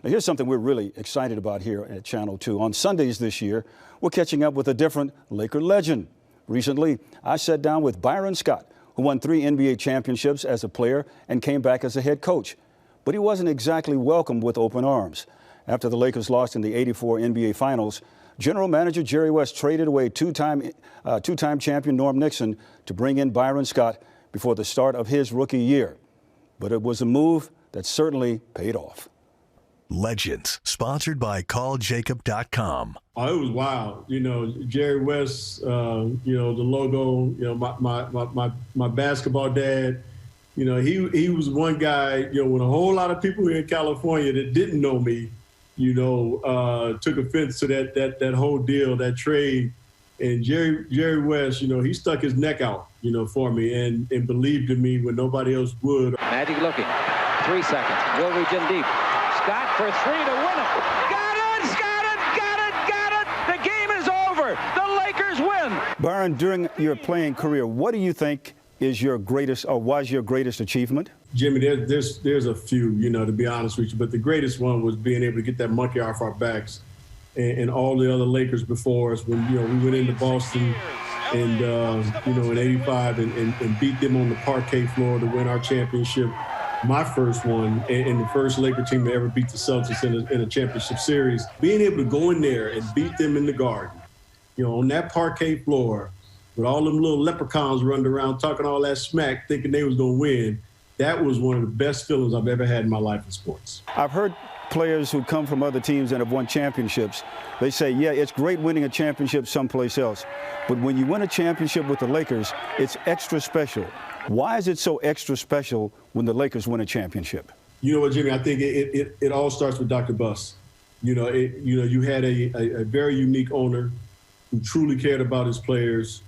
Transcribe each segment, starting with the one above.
Now, here's something we're really excited about here at Channel 2. On Sundays this year, we're catching up with a different Laker legend. Recently, I sat down with Byron Scott, who won 3 NBA championships as a player and came back as a head coach. But he wasn't exactly welcomed with open arms. After the Lakers lost in the '84 NBA Finals, General Manager Jerry West traded away two-time champion Norm Nixon to bring in Byron Scott before the start of his rookie year. But it was a move that certainly paid off. Legends, sponsored by calljacob.com. Oh, it was wild. You know, Jerry West, you know, the logo, you know, my basketball dad, you know, he was one guy, you know, when a whole lot of people here in California that didn't know me, you know, took offense to that whole deal, that trade. And Jerry West, you know, he stuck his neck out, you know, for me and believed in me when nobody else would. Magic looking. 3 seconds. Will reach in deep. Scott for 3 to win it. Got it! Got it! Got it! Got it! The game is over. The Lakers win. Byron, during your playing career, what do you think is your greatest or was your greatest achievement? Jimmy, there's a few, you know, to be honest with you, but the greatest one was being able to get that monkey off our backs and all the other Lakers before us when, you know, we went into Boston and, you know, in '85 and beat them on the parquet floor to win our championship. My first one and the first Laker team to ever beat the Celtics in a championship series. Being able to go in there and beat them in the Garden, you know, on that parquet floor with all them little leprechauns running around talking all that smack, thinking they was going to win, that was one of the best feelings I've ever had in my life in sports. I've heard players who come from other teams and have won championships, they say, yeah, it's great winning a championship someplace else, but when you win a championship with the Lakers, it's extra special. Why is it so extra special when the Lakers win a championship? You know what, Jimmy? I think it all starts with Dr. Buss. You know, you had a very unique owner who truly cared about his players,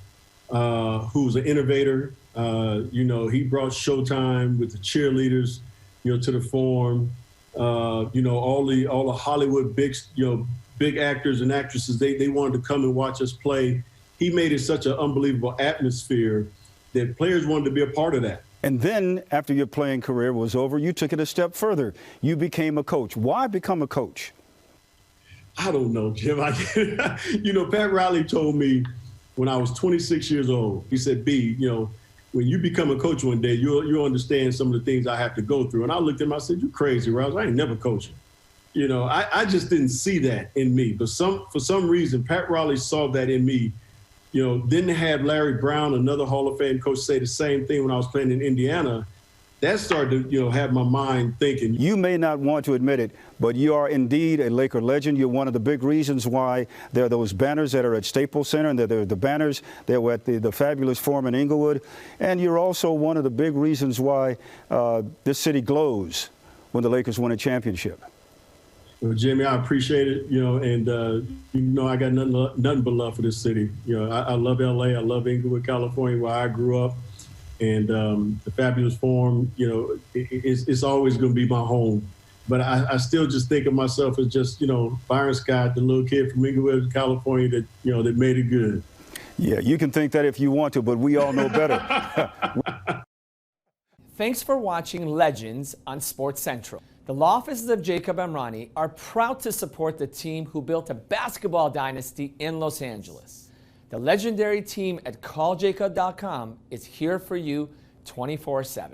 who was an innovator. You know, he brought Showtime with the cheerleaders, you know, to the Forum. You know, all the Hollywood big actors and actresses, they wanted to come and watch us play. He made it such an unbelievable atmosphere that players wanted to be a part of that. And then after your playing career was over, you took it a step further. You became a coach. Why become a coach? I don't know, Jim. You know, Pat Riley told me when I was 26 years old, he said, B, you know, when you become a coach one day, you'll understand some of the things I have to go through. And I looked at him, I said, you crazy, Rouse. I ain't never coaching. You know, I just didn't see that in me. But for some reason, Pat Riley saw that in me. You know, then to have Larry Brown, another Hall of Fame coach, say the same thing when I was playing in Indiana, that started to, you know, have my mind thinking. You may not want to admit it, but you are indeed a Laker legend. You're one of the big reasons why there are those banners that are at Staples Center, and there are the banners that were at the fabulous Forum in Inglewood. And you're also one of the big reasons why this city glows when the Lakers win a championship. Well, Jimmy, I appreciate it, you know, and, you know, I got nothing but love for this city. You know, I love L.A., I love Inglewood, California, where I grew up, and the fabulous Forum, you know, it's always going to be my home. But I still just think of myself as just, you know, Byron Scott, the little kid from Inglewood, California that, you know, that made it good. Yeah, you can think that if you want to, but we all know better. Thanks for watching Legends on SportsCentral. The law offices of Jacob Emrani are proud to support the team who built a basketball dynasty in Los Angeles. The legendary team at calljacob.com is here for you 24/7.